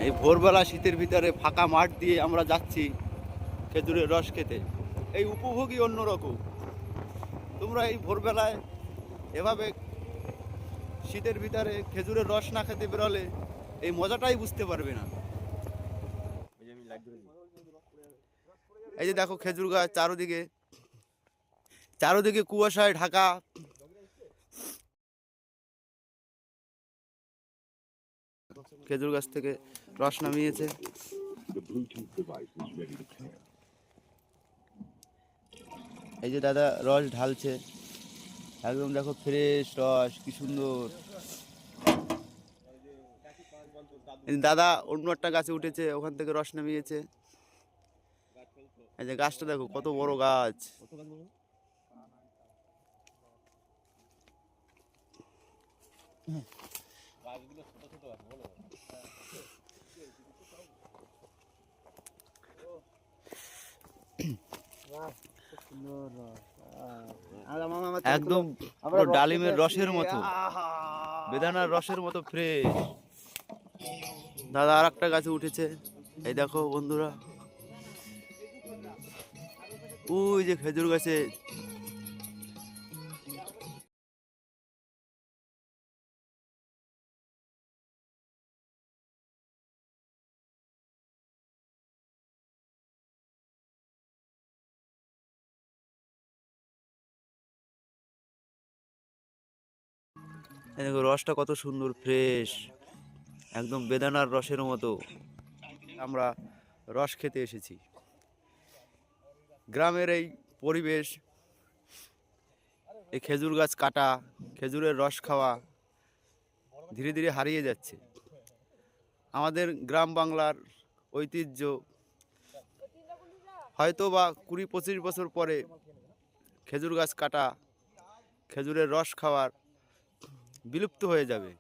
এই ভোরবেলা শীতের ভিতরে ফাঁকা মাঠ দিয়ে আমরা যাচ্ছি খেজুরের রস খেতে। এই উপভোগই অন্যরকম। তোমরা এই ভোরবেলায় এভাবে শীতের ভিতরে খেজুরের রস না খেতে বেরোলে এই মজাটাই বুঝতে পারবে না। এই যে দেখো খেজুর গাছ, চারোদিকে চারোদিকে কুয়াশায় ঢাকা। খেজুর গাছ থেকে রস নামিয়েছে। এই যে দাদা রস ঢালছে, একদম দেখো ফ্রেশ রস, কি সুন্দর। দাদা অন্য একটা গাছে উঠেছে, ওখান থেকে রস নামিয়েছে। এই যে গাছটা দেখো কত বড় গাছ। একদম ডালিমের রসের মতো, বেদানার রসের মতো ফ্রেশ। দাদা আর একটা গাছে উঠেছে, এই দেখো বন্ধুরা, ওই যে খেজুর গাছে। এই দেখো রসটা কত সুন্দর, ফ্রেশ, একদম বেদানার রসের মতো। আমরা রস খেতে এসেছি। গ্রামের এই পরিবেশ, এই খেজুর গাছ কাটা, খেজুরের রস খাওয়া ধীরে ধীরে হারিয়ে যাচ্ছে। আমাদের গ্রাম বাংলার ঐতিহ্য হয়তো বা 20-25 বছর পরে খেজুর গাছ কাটা, খেজুরের রস খাওয়ার বিলুপ্ত হয়ে যাবে।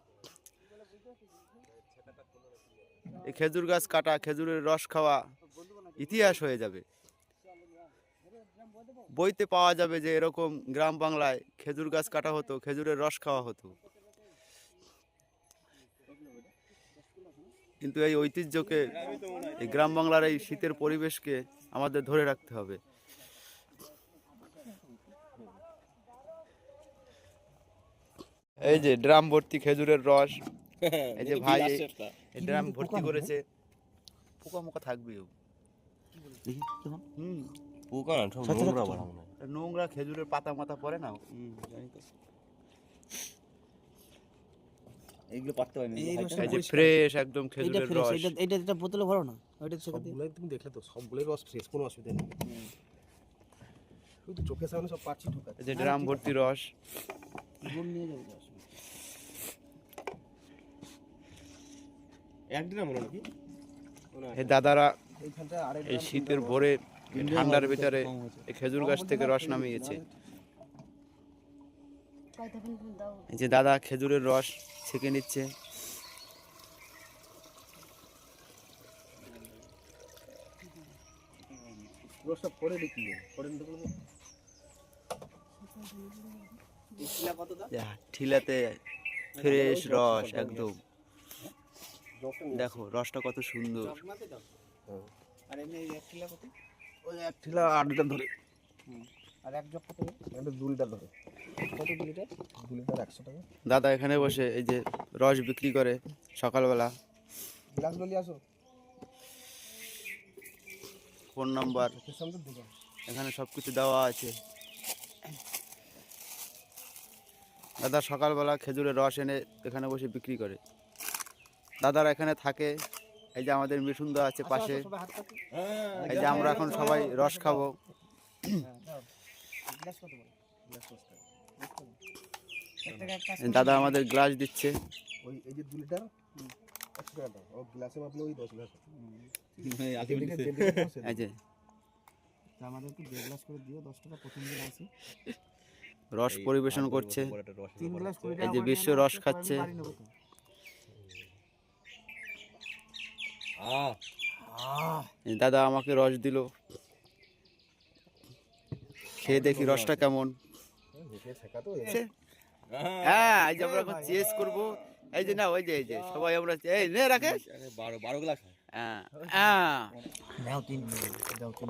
এই খেজুর গাছ কাটা, খেজুরের রস খাওয়া ইতিহাস হয়ে যাবে। বইতে পাওয়া যাবে যে এরকম গ্রাম বাংলায় খেজুর গাছ কাটা হতো, খেজুরের রস খাওয়া হতো। কিন্তু এই ঐতিহ্যকে, এই গ্রাম বাংলার এই শীতের পরিবেশকে আমাদের ধরে রাখতে হবে। এই যে ড্রাম ভর্তি খেজুরের রস, এই যে ভাই এই ড্রাম ভর্তি করেছে। পোকা মোকা থাকবেও। পোকা না, সব নোংরা বানানো। নোংরা খেজুরের পাতা মাথা পড়ে না, জানি তো। এইগুলো পারতে হয় না। এই যে ফ্রেশ একদম খেজুরের রস। এটা এটা বোতলে ভরো না, ওইটা সবগুলোই তুমি দেখলে তো, সবগুলোই রস ফ্রেশ, কোনো অসুবিধা নেই। শুধু চোখের সামনে সব পাচ্ছি ঢুকা। এই যে ড্রাম ভর্তি রস। গুড় নিয়ে যাবে। একদিন আমরা নাকি এই দাদারা এইখানটা আরেক এই শীতের ভোরে ঠান্ডার ভিতরে এই খেজুর গাছ থেকে রস নামিয়েছে। এই যে দাদা খেজুরের রস ছেঁকে নিচ্ছে। রসটা পরে দেখি পরে নিতে বলবো। ঠিলাতে ফ্রেশ রস একদম। দেখো রসটা কত সুন্দর। আর এমনি এক কিলো কত? ওই এক ঠিলা 8 লিটার ধরে। আর এক জগ কত? এটা 2 লিটার ধরে। কত লিটার? 2 লিটার 100 টাকা। দাদা এখানে বসে এই যে রস বিক্রি করে সকালবেলা। গ্লাসগুলো নিয়ে আসো। ফোন নাম্বার সামনে দোকান, এখানে সব কিছু দেওয়া আছে। দাদা সকালবেলা খেজুরের রস এনে এখানে বসে বিক্রি করে। দাদারা এখানে থাকে। এই যে আমাদের মিঠুনদা আছে পাশে। এই যে আমরা এখন সবাই রস খাবো। দাদা আমাদের গ্লাস দিচ্ছে। ওই এই যে 2 লিটার 100 টাকা দাও। ও গ্লাসে মাপলে ওই 10 গ্লাস। এই যে আমাদেরকে 2 গ্লাস করে দিও, 10 টাকা প্রথম দিন আছে। রস পরিবেশন করছে। 3 গ্লাস করে এই যে বিশ্ব রস খাচ্ছে। দাদা আমাকে রস দিল, খেয়ে দেখি রসটা কেমন। হ্যাঁ, আজ আমরা এখন চেস করবো এই যে না ওই যে সবাই আমরা এই নে রাকেশ 12 গ্লাস হয়। হ্যাঁ হ্যাঁ দাও 3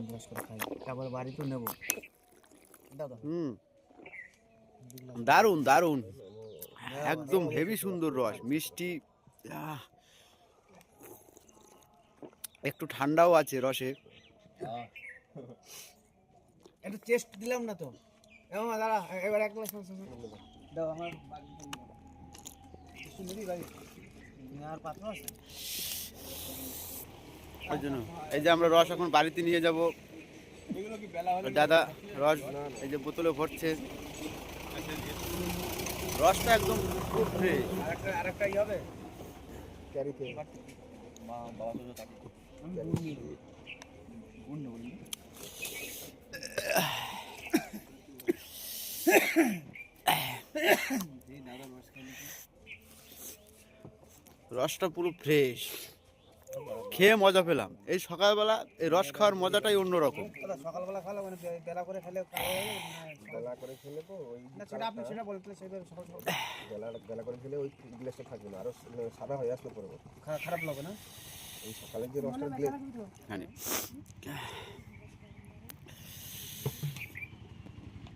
গ্লাস করে খাই তারপর বাড়ি তো নেবো দাও দাও হুম দারুন দারুন একদম হেভি সুন্দর রস মিষ্টি আহ, একটু ঠান্ডাও আছে রসে একটু টেস্ট দিলাম না তো এমন দাঁড়া এবার এক গ্লাস দাও আমার শুনবি ভাই আর পাত্র আছে ওই জন্য এই যে আমরা রস এখন বাড়িতে নিয়ে যাব দাদা রস এই যে বোতলে ভরছে রসটা একদম খুব ফ্রেশ আরেকটা ই হবে ক্যারিতে আমি গুড় নিয়ে নেবো গুড় নেবো না? এই দাদা রস খাইলে কি? রসটা পুরো ফ্রেশ খেয়ে মজা পেলাম এই সকালবেলা এই রস খাওয়ার মজাটাই অন্যরকম দাদা সকালবেলা খাওয়ালে মানে বেলা করে খেলে বেলা করে খেলে তো ওই না সেটা আপনি সেটা বলতে সেটা সকাল সকাল বেলা করে খেলে ওই গ্লাসটা থাকবে না আরো সাদা হয়ে আসলো পরে খারাপ লাগে না এই সকালে যে রসটা গ্লাস মানে